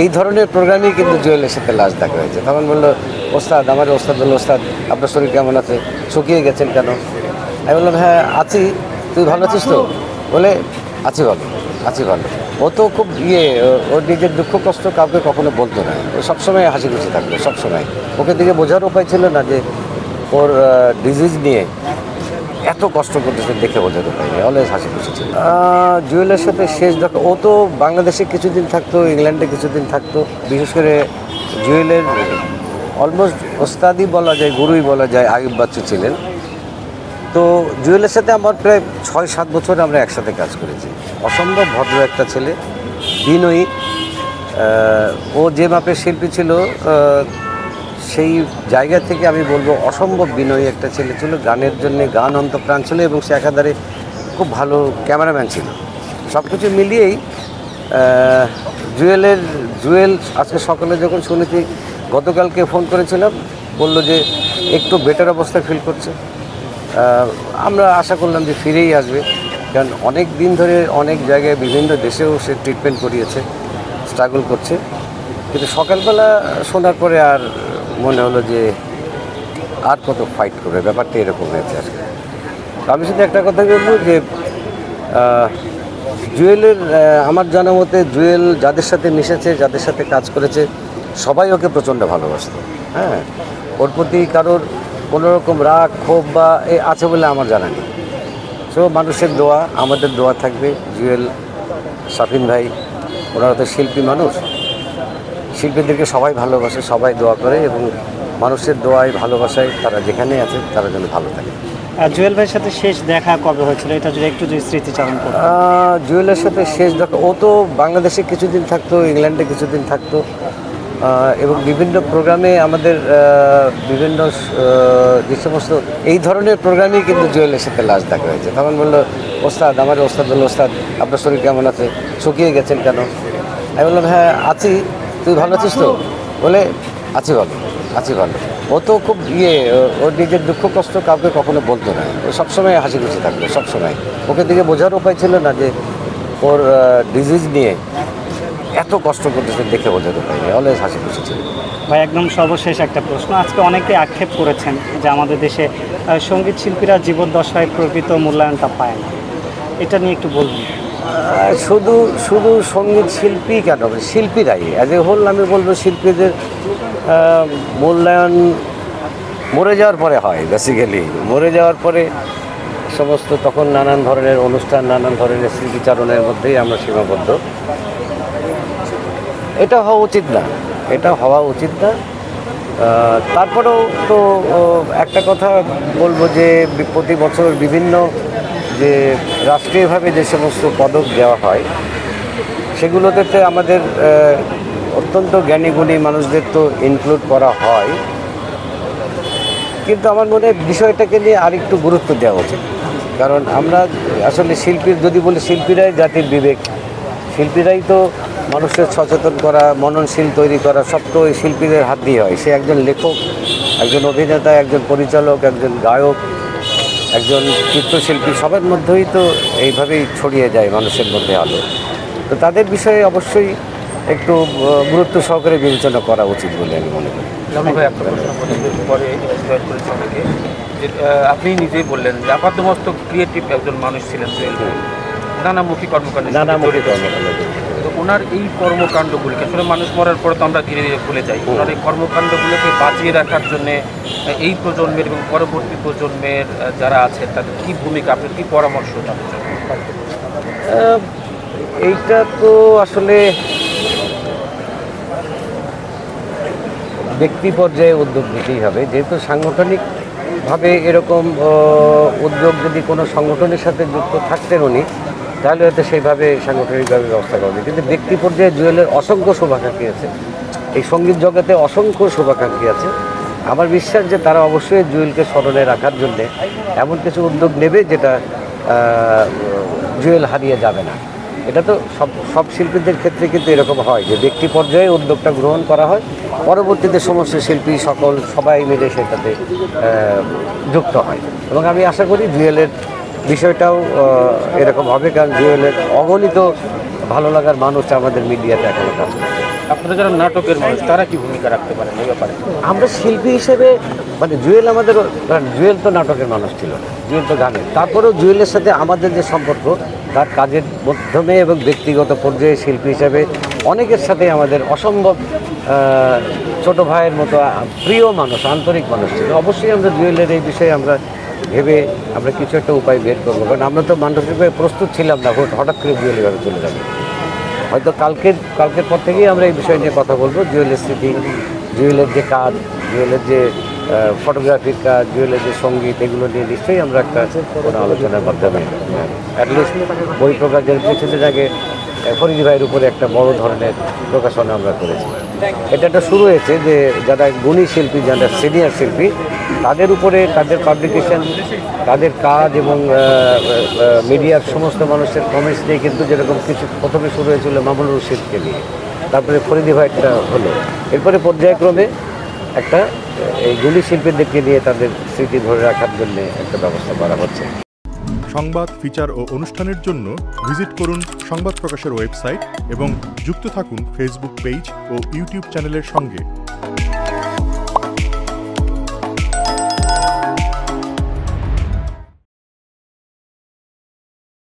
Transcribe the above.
এই ধরনের প্রোগ্রামই কিন্তু জুয়েলের সাথে লাশ দেখা হয়েছে। তখন বললো, ওস্তাদ, আমার ওস্তাদ বললো, ওস্তাদ আপনার শরীর কেমন আছে, শুকিয়ে গেছেন কেন? আমি বললাম, হ্যাঁ আছি, তুই ভালো আছিস তো? বলে, আছি ভালো, আছি ভালো। ও তো খুব ওর নিজের দুঃখ কষ্ট কাউকে কখনো বলতো না, ও সবসময় হাসি খুশি থাকতো সবসময়। ওকে দিকে বোঝার উপায় ছিল না যে ওর ডিজিজ নিয়ে এত কষ্ট করতেছে, দেখে বোঝার উপায় নেই, অলওয়েজ হাসি খুশি ছিল। জুয়েলের সাথে শেষ দেখা, ও তো বাংলাদেশে কিছুদিন থাকতো, ইংল্যান্ডে কিছুদিন থাকতো। বিশেষ করে জুয়েলের অলমোস্ট ওস্তাদই বলা যায়, গুরুই বলা যায়, আইয়ুব বাচ্চু ছিলেন। তো জুয়েলের সাথে আমার প্রায় 6-7 বছর আমরা একসাথে কাজ করেছি। অসম্ভব ভদ্র একটা ছেলে, বিনয়ী। ও যে মাপের শিল্পী ছিল, সেই জায়গা থেকে আমি বলবো অসম্ভব বিনয়ী একটা ছেলে ছিল। গানের জন্যে গান অন্তঃপ্রাণ ছিল এবং সে একাধারে খুব ভালো ক্যামেরাম্যান ছিল। সব কিছু মিলিয়েই জুয়েল আজকে সকালে যখন শুনেছি, গতকালকে ফোন করেছিলাম, বলল যে একটু বেটার অবস্থায় ফিল করছে। আমরা আশা করলাম যে ফিরেই আসবে, কারণ অনেক দিন ধরে অনেক জায়গায় বিভিন্ন দেশেও সে ট্রিটমেন্ট করিয়েছে, স্ট্রাগল করছে। কিন্তু সকালবেলা শোনার পরে আর মনে হলো যে আর কত ফাইট করবে, ব্যাপারটা এরকম হয়েছে আজকে। আমি শুধু একটা কথা বলবো যে জুয়েলের আমার জানা মতে জুয়েল যাদের সাথে মিশেছে, যাদের সাথে কাজ করেছে, সবাই ওকে প্রচণ্ড ভালোবাসত। হ্যাঁ, ওর প্রতি কারোর কোনোরকম রাগ ক্ষোভ বা আছে বলে আমার জানা নেই। সো মানুষের দোয়া, আমাদের দোয়া থাকবে। জুয়েল, শাফিন ভাই, ওনারা তো শিল্পী মানুষ, শিল্পীদেরকে সবাই ভালোবাসে, সবাই দোয়া করে এবং মানুষের দোয়ায় ভালোবাসায় তারা যেখানে আছে তারা যেন ভালো থাকে। জুয়েল ভাইয়ের সাথে শেষ দেখা কবে হয়েছিল, এটা যদি একটু স্মৃতিচারণ করেন। জুয়েলের সাথে শেষ দেখা, ও তো বাংলাদেশে কিছুদিন থাকতো, ইংল্যান্ডে কিছুদিন থাকতো এবং বিভিন্ন প্রোগ্রামে আমাদের বিভিন্ন যে সমস্ত এই ধরনের প্রোগ্রামই কিন্তু জুয়েলের সাথে লাশ দেখা হয়েছে। তখন বললো, ওস্তাদ, আমার ওস্তাদ বললো, ওস্তাদ আপনার শরীর কেমন আছে, শুকিয়ে গেছেন কেন? আমি বললাম, হ্যাঁ আছি, তুই ভালো আছিস তো? বলে, আছি ভালো, আছি ভালো। ও তো খুব ওর নিজের দুঃখ কষ্ট কাউকে কখনো বলতো না, ও সবসময় হাসি খুশি থাকতো সবসময়। ওকে দিকে বোঝার উপায় ছিল না যে ওর ডিজিজ নিয়ে এত কষ্ট করতেছে, দেখে বোঝার উপায় নেই, অলওয়েজ হাসি খুশি ছিল। ভাই, একদম সর্বশেষ একটা প্রশ্ন। আজকে অনেকে আক্ষেপ করেছেন যে আমাদের দেশে সঙ্গীত শিল্পীরা জীবদ্দশায় প্রকৃত মূল্যায়নটা পায় না, এটা নিয়ে একটু বলবেন? শুধু সঙ্গীত শিল্পী কেন, শিল্পীরাই অ্যাজ এ হোল আমি বলবো শিল্পীদের মূল্যায়ন মরে যাওয়ার পরে হয়। বেসিক্যালি মরে যাওয়ার পরে সমস্ত তখন নানান ধরনের অনুষ্ঠান, নানান ধরনের স্মৃতিচারণের মধ্যেই আমরা সীমাবদ্ধ। এটা হওয়া উচিত না, এটা হওয়া উচিত না। তারপরেও তো একটা কথা বলবো যে প্রতি বছর বিভিন্ন যে রাষ্ট্রীয়ভাবে যে সমস্ত পদক দেওয়া হয়, সেগুলোতে আমাদের অত্যন্ত জ্ঞানীগুণী মানুষদের তো ইনক্লুড করা হয়, কিন্তু আমার মনে হয় বিষয়টাকে নিয়ে আরেকটু গুরুত্ব দেওয়া উচিত। কারণ আমরা আসলে শিল্পীর যদি বলি, শিল্পীরাই জাতির বিবেক, শিল্পীরাই তো মানুষের সচেতন করা, মননশীল তৈরি করা, সব তো ওই শিল্পীদের হাত দিয়ে হয়। সে একজন লেখক, একজন অভিনেতা, একজন পরিচালক, একজন গায়ক, একজন চিত্রশিল্পী, সবার মধ্যেই তো এইভাবেই ছড়িয়ে যায় মানুষের মধ্যে আলো। তো তাদের বিষয়ে অবশ্যই একটু গুরুত্ব সহকারে বিবেচনা করা উচিত বলে আমি মনে করি। আপনি নিজেই বললেন যে আপাতমস্তক ক্রিয়েটিভ একজন মানুষ ছিলেন, নানামুখী কর্মকাণ্ড। তো ওনার এই কর্মকাণ্ডগুলিকে আসলে মানুষ মরার পরে তো আমরা ধীরে ধীরে ভুলে যাই। ওনার এই কর্মকাণ্ডগুলোকে বাঁচিয়ে রাখার জন্যে এই প্রজন্মের এবং পরবর্তী প্রজন্মের যারা আছে তাদের কী ভূমিকা, আপনার কী পরামর্শ তাদের জন্য? এইটা তো আসলে ব্যক্তি পর্যায়ে উদ্যোগ নিতেই হবে, যেহেতু সাংগঠনিকভাবে এরকম উদ্যোগ যদি কোনো সংগঠনের সাথে যুক্ত থাকতেন উনি, তাহলে হয়তো সেইভাবে সাংগঠনিকভাবে ব্যবস্থা করবে। কিন্তু ব্যক্তি পর্যায়ে জুয়েলের অসংখ্য শুভাকাঙ্ক্ষী আছে, এই সঙ্গীত জগতে অসংখ্য শুভাকাঙ্ক্ষী আছে। আমার বিশ্বাস যে তারা অবশ্যই জুয়েলকে স্মরণে রাখার জন্যে এমন কিছু উদ্যোগ নেবে যেটা জুয়েল হারিয়ে যাবে না। এটা তো সব শিল্পীদের ক্ষেত্রে কিন্তু এরকম হয় যে ব্যক্তি পর্যায়ে উদ্যোগটা গ্রহণ করা হয়, পরবর্তীতে সমস্ত শিল্পী সবাই মিলে সেটাতে যুক্ত হয়। এবং আমি আশা করি জুয়েলের বিষয়টাও এরকম হবে, কারণ জুয়েলের অগণিত ভালো লাগার মানুষ আমাদের মিডিয়াতে এখনো কাজ করে। আপনারা যারা নাটকের মানুষ তারা কি ভূমিকা রাখতে পারেন এই ব্যাপারে? আমরা শিল্পী হিসেবে মানে জুয়েল আমাদের, জুয়েল তো নাটকের মানুষ ছিল না, জুয়েল তো গানের। তারপরেও জুয়েলের সাথে আমাদের যে সম্পর্ক, তার কাজের মাধ্যমে এবং ব্যক্তিগত পর্যায়ে শিল্পী হিসাবে অনেকের সাথে আমাদের অসম্ভব ছোট ভাইয়ের মতো প্রিয় মানুষ, আন্তরিক মানুষ ছিল। অবশ্যই আমরা জুয়েলের এই বিষয়ে আমরা ভেবে আমরা কিছু একটা উপায় বের করবো, কারণ আমরা তো মানসিকভাবে প্রস্তুত ছিলাম না হঠাৎ করে জুয়েল এভাবে চলে যাবে। হয়তো কালকের পর থেকেই আমরা এই বিষয় নিয়ে কথা বলবো। জুয়েলের স্মৃতি, জুয়েলের যে কাজ, জুয়েলের যে ফটোগ্রাফির কাজ, জুয়েলের যে সঙ্গীত, এগুলো নিয়ে নিশ্চয়ই আমরা একটা কোনো আলোচনার মাধ্যমে অ্যাটলিস্ট বই প্রকাশের কিছুদিন আগে ফরিদি ভাইয়ের উপরে একটা বড় ধরনের প্রকাশনা আমরা করেছি। এটা একটা শুরু হয়েছে যে যারা গুণী শিল্পী, যারা সিনিয়র শিল্পী, তাদের উপরে তাদের পাবলিকেশন, তাদের কাজ এবং মিডিয়ার সমস্ত মানুষের কমেন্টস নিয়ে কিন্তু যেরকম কিছু প্রথমে শুরু হয়েছিল মামুনুর রশিদকে নিয়ে, তারপরে ফরিদি ভাইটা হলো, এরপরে পর্যায়ক্রমে একটা এই গুণী শিল্পীদেরকে নিয়ে তাদের স্মৃতি ধরে রাখার জন্য একটা ব্যবস্থা করা হচ্ছে। সংবাদ, ফিচার ও অনুষ্ঠানের জন্য ভিজিট করুন সংবাদ প্রকাশের ওয়েবসাইট এবং যুক্ত থাকুন ফেসবুক পেজ ও ইউটিউব চ্যানেলের সঙ্গে।